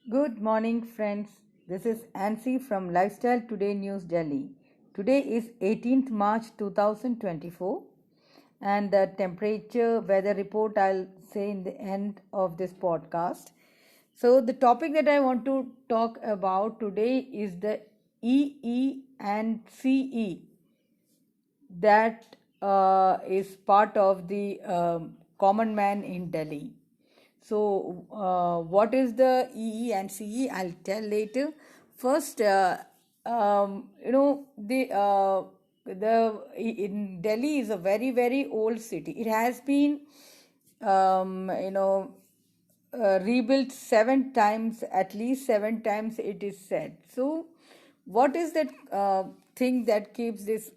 Good morning, friends. This is Ansi from Lifestyle Today News Delhi. Today is 18th March 2024, and the temperature weather report I'll say in the end of this podcast. So, the topic that I want to talk about today is the EE and CE that is part of the common man in Delhi. So, what is the EE and CE? I'll tell later. First, the in Delhi is a very old city. It has been, um, you know, rebuilt seven times, at least seven times. It is said. So, what is that thing that keeps this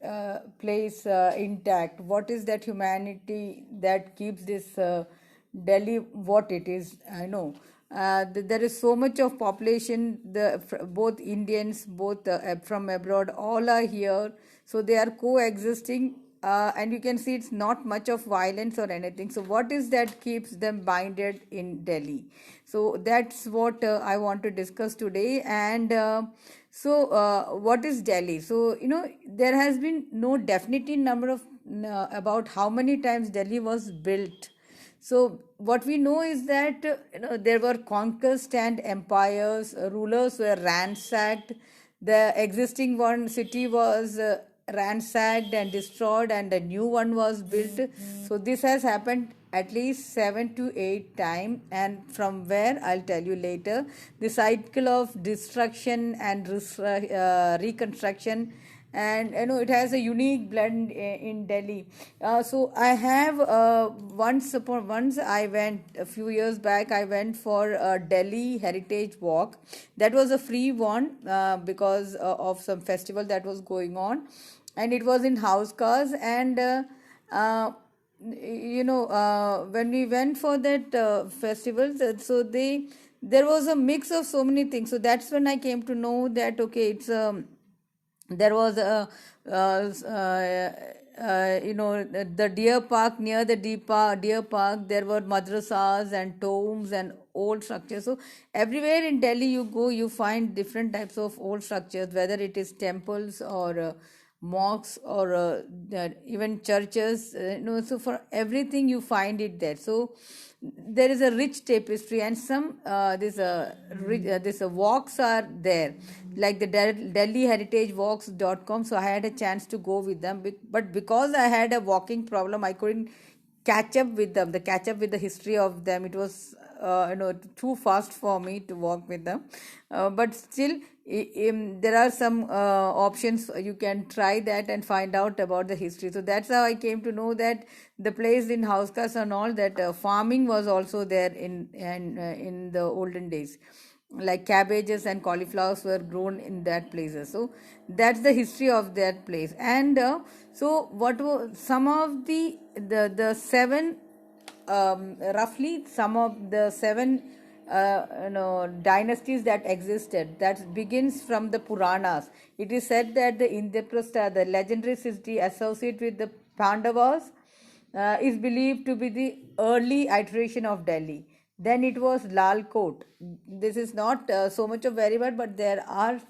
place intact? What is that humanity that keeps this Delhi what it is? I know there is so much of population. Both Indians, both from abroad, all are here. So they are coexisting, and you can see it's not much of violence or anything. So what is that keeps them binded in Delhi? So that's what I want to discuss today. And what is Delhi? So there has been no definite number of about how many times Delhi was built. So what we know is that there were conquests and empires. Rulers were ransacked. The existing one city was ransacked and destroyed, and a new one was built. So this has happened at least 7 to 8 times, and from where I'll tell you later. The cycle of destruction and reconstruction, and it has a unique blend in Delhi. So I have once I went a few years back. I went for a Delhi Heritage Walk. That was a free one because of some festival that was going on, and it was in house cars. And when we went for that festival, so there was a mix of so many things. So that's when I came to know that okay, it's there was a the deer park. Near the deer park there were madrasas and tombs and old structures. So everywhere in Delhi you go, you find different types of old structures, whether it is temples or mosques or even churches. So for everything you find it there. So there is a rich tapestry, and some this walks are there, like the Delhi Heritage Walks.com. So I had a chance to go with them, but because I had a walking problem, I couldn't catch up with them. The catch up with the history of them, it was too fast for me to walk with them. But still, there are some options. You can try that and find out about the history. So that's how I came to know that the place in Hauskas and all that farming was also there in the olden days, like cabbages and cauliflowers were grown in that places. So that's the history of that place. And so what were some of the seven, roughly some of the seven dynasties that existed, that begins from the Puranas. It is said that the Indraprastha, the legendary city associated with the Pandavas, is believed to be the early iteration of Delhi. Then it was Lal Kot. This is not so much of very bad, but there are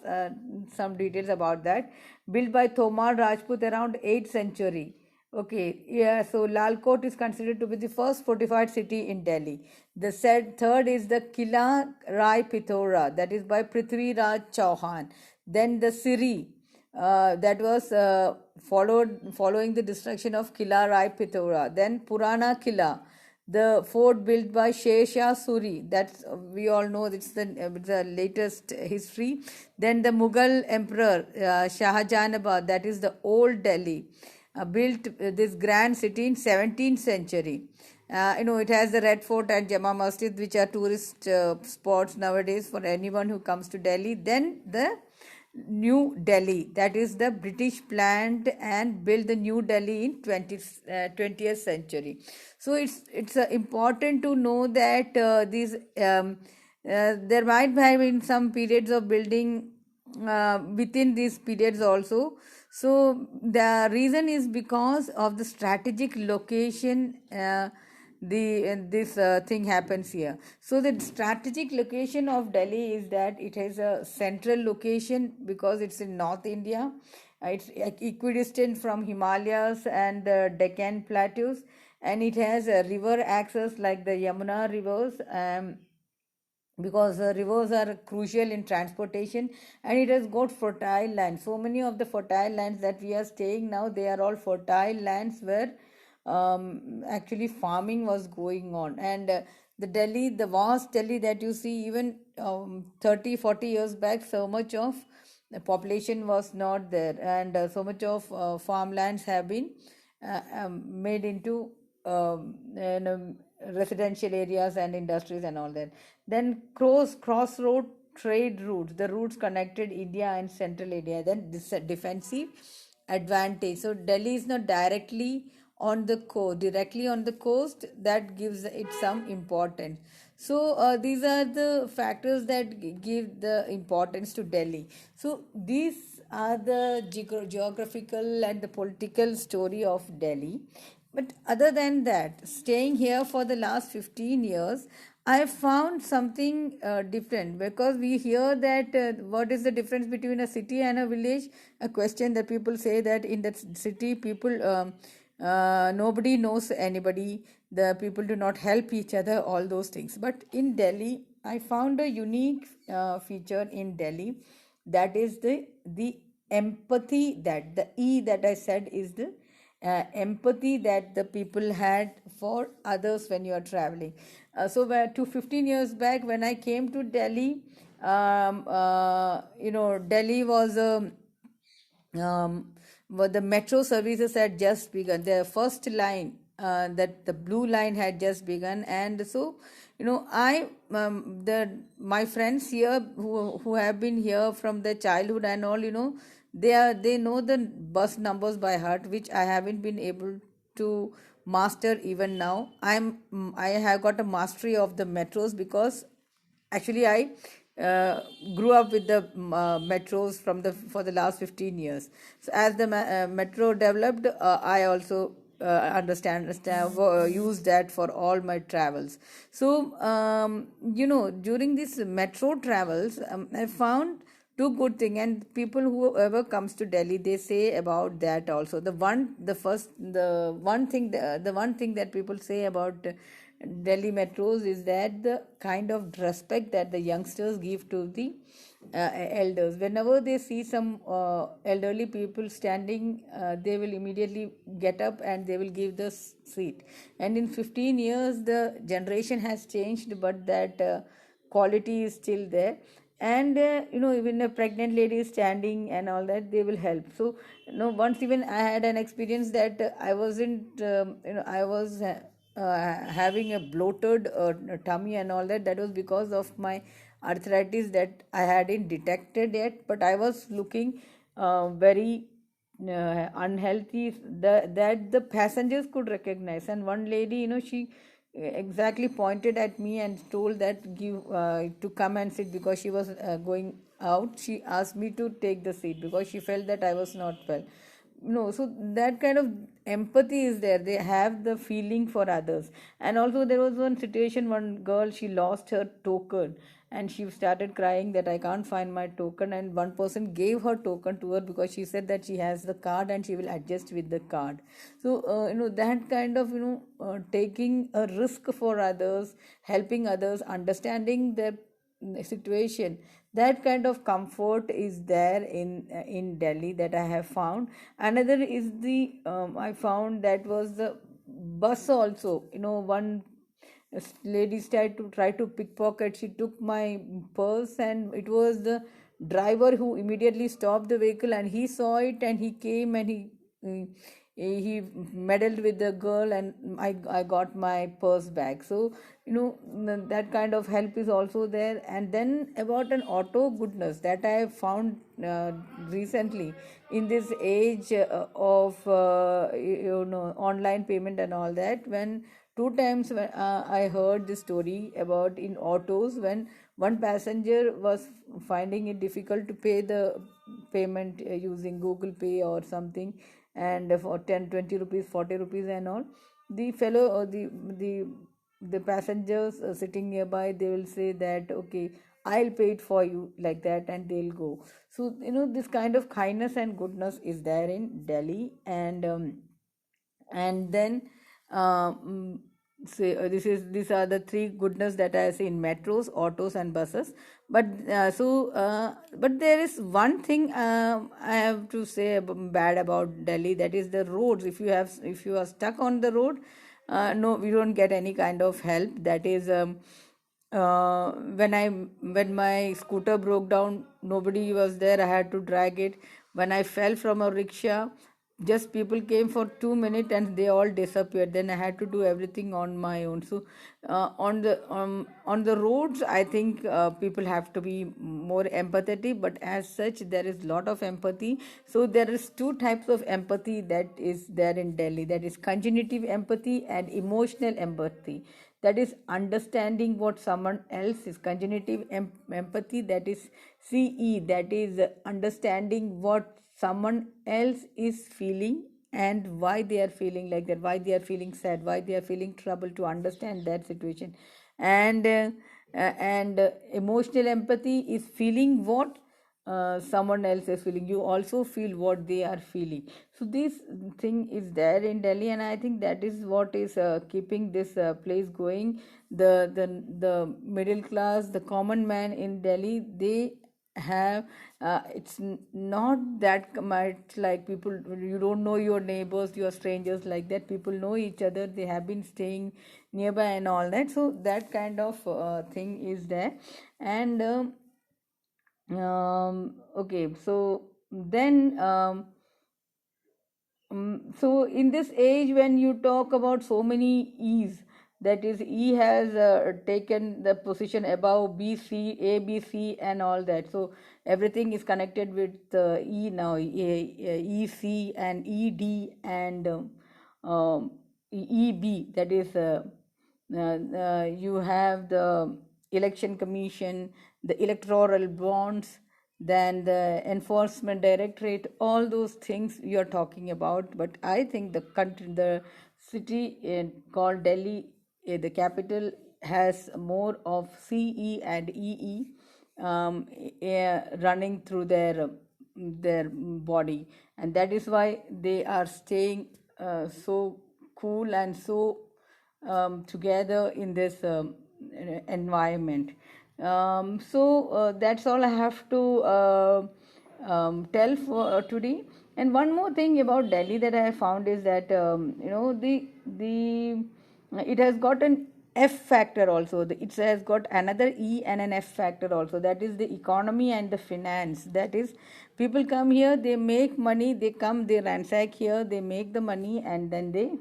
some details about that. Built by Tomar Rajput around 8th century. Okay, yeah, so Lal Kot is considered to be the first fortified city in Delhi. The third is the Kila Rai Pithora, that is by Prithvi Raj Chauhan. Then the Siri, that was following the destruction of Kila Rai Pithora. Then Purana Kila, the fort built by Sher Shah Suri. That's we all know. It's the latest history. Then the Mughal emperor Shahjahanabad, that is the old Delhi, built this grand city in 17th century. It has the Red Fort and Jama Masjid, which are tourist spots nowadays for anyone who comes to Delhi. Then the New Delhi, that is the British planned and built the New Delhi in 20th century. So it's important to know that these there might have been some periods of building within these periods also. So the reason is because of the strategic location this thing happens here. So the strategic location of Delhi is that it has a central location because it's in North India. It's equidistant from Himalayas and the Deccan plateaus, and it has a river access like the Yamuna rivers. Because rivers are crucial in transportation, and it has got fertile land. So many of the fertile lands that we are staying now, they are all fertile lands where actually farming was going on. And the vast Delhi that you see, even 30 40 years back, so much of the population was not there, and so much of farmlands have been made into residential areas and industries and all that. Then crossroad trade routes, the routes connected India and Central India. Then this defensive advantage. So Delhi is not directly on the coast. That gives it some importance. So these are the factors that give the importance to Delhi. So these are the geographical and the political story of Delhi. But other than that, staying here for the last 15 years, I found something different, because we hear that what is the difference between a city and a village? A question that people say that in the city, people nobody knows anybody, the people do not help each other, all those things. But in Delhi, I found a unique feature in Delhi, that is the empathy, that the E that I said is the empathy that the people had for others when you are traveling. So where to 15 years back when I came to Delhi, Delhi was a well, the metro services had just begun. The first line, that the blue line had just begun, and so I the my friends here who have been here from their childhood and all, they know the bus numbers by heart, which I haven't been able to master even now. I have got a mastery of the metros because actually I uh, grew up with the metros for the last 15 years. So as the metro developed, I also use that for all my travels. So during these metro travels, I found two good thing, and people whoever comes to Delhi, they say about that also. The one thing that people say about Delhi metros is that the kind of respect that the youngsters give to the elders. Whenever they see some elderly people standing, they will immediately get up and they will give the seat. And in 15 years, the generation has changed, but that quality is still there. And even a pregnant lady is standing and all that, they will help. So once even I had an experience that I wasn't I was having a bloated tummy and all that. That was because of my arthritis that I hadn't detected yet, but I was looking very unhealthy, that the passengers could recognize. And one lady, she exactly pointed at me and told that give to come and sit, because she was going out. She asked me to take the seat because she felt that I was not well. No, so that kind of empathy is there. They have the feeling for others. And also there was one situation, one girl, she lost her token, and she started crying that I can't find my token, and one person gave her token to her because she said that she has the card and she will adjust with the card. So that kind of taking a risk for others, helping others, understanding their situation, that kind of comfort is there in Delhi, that I have found. Another is the I found that was the bus also. One lady tried to pickpocket. She took my purse, and it was the driver who immediately stopped the vehicle, and he saw it, and he came and he meddled with the girl, and I got my purse back. So that kind of help is also there. And then about an auto goodness that I have found recently in this age of online payment and all that. When two times when I heard this story about in autos, when one passenger was finding it difficult to pay the payment using Google Pay or something, and for 10 20 rupees 40 rupees and all, the fellow or the passengers sitting nearby, they will say that, okay, I'll pay it for you, like that, and they'll go. So this kind of kindness and goodness is there in Delhi. And then say these are the three goodness that I see in metros, autos, and buses. But there is one thing I have to say bad about Delhi, that is the roads. If you are stuck on the road, no, we don't get any kind of help. That is when my scooter broke down, nobody was there, I had to drag it. When I fell from a rickshaw, just people came for 2 minutes and they all disappeared. Then I had to do everything on my own. So on the roads, I think people have to be more empathetic, but as such there is lot of empathy. So there is two types of empathy that is there in Delhi, that is cognitive empathy and emotional empathy. That is understanding what someone else is. Cognitive empathy, that is CE, that is understanding what someone else is feeling and why they are feeling like that, why they are feeling sad, why they are feeling trouble, to understand that situation. And emotional empathy is feeling what someone else is feeling. You also feel what they are feeling. So this thing is there in Delhi, and I think that is what is keeping this place going. The middle class, the common man in Delhi, they have not that much like people. You don't know your neighbors, your strangers, like that. People know each other, they have been staying nearby and all that. So that kind of thing is there. And okay, so then so in this age, when you talk about so many E's, that is, E has taken the position above B, C, A, B, C, and all that. So everything is connected with E now, E, C, and E, D, and E, B. That is, you have the election commission, the electoral bonds, then the enforcement directorate, all those things you're talking about. But I think the city called Delhi, the capital, has more of CE and EE running through their body, and that is why they are staying so cool and so together in this environment. So that's all I have to tell for today. And one more thing about Delhi that I have found is that the it has got an F factor also. It has got another E and an F factor also. That is the economy and the finance. That is, people come here, they make money, they come, they ransack here, they make the money, and then they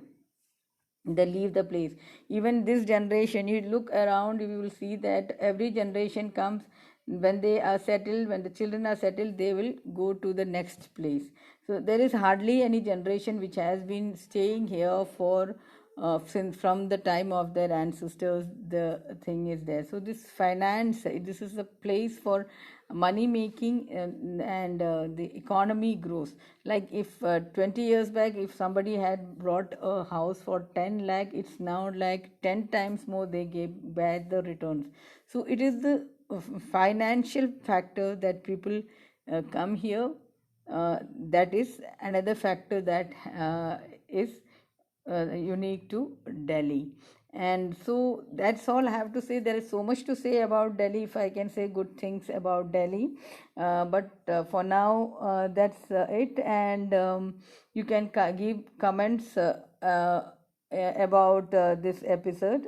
leave the place. Even this generation, you look around, you will see that every generation comes, when they are settled, when the children are settled, they will go to the next place. So there is hardly any generation which has been staying here for since from the time of their ancestors. The thing is there. So this finance, this is a place for money making, and the economy grows. Like if 20 years back, if somebody had brought a house for 10 lakh, it's now like 10 times more they gave back the returns. So it is the financial factor that people come here. That is another factor that is unique to Delhi. And so that's all I have to say. There is so much to say about Delhi, if I can say good things about Delhi. But for now, that's it. And you can give comments about this episode.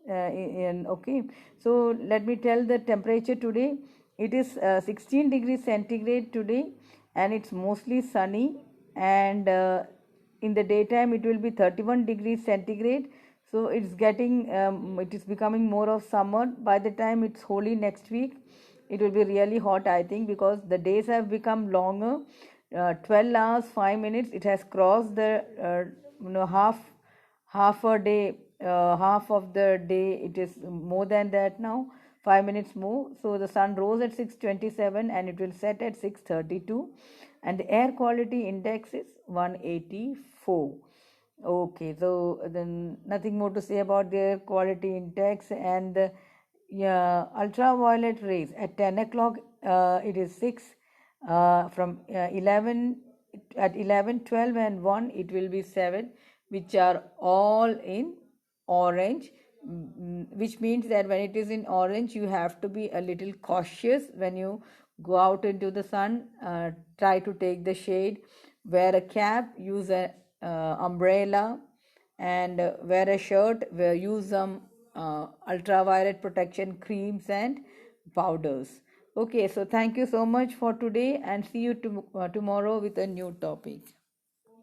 Okay, so let me tell the temperature today. It is 16 degrees centigrade today, and it's mostly sunny. And in the daytime, it will be 31 degrees centigrade. So it is becoming more of summer. By the time it's Holi next week, it will be really hot, I think, because the days have become longer. 12 hours 5 minutes, it has crossed the half a day, half of the day. It is more than that now, 5 minutes more. So the sun rose at 6:27 and it will set at 6:32, and the air quality index is 184. Okay, so then nothing more to say about their quality index and yeah, ultraviolet rays at 10 o'clock it is 6, from 11 at 11, 12, and 1 it will be 7, which are all in orange, which means that when it is in orange you have to be a little cautious when you go out into the sun. Try to take the shade, wear a cap, use a umbrella, and wear a shirt, use some ultraviolet protection creams and powders. Okay, so thank you so much for today, and see you tomorrow with a new topic.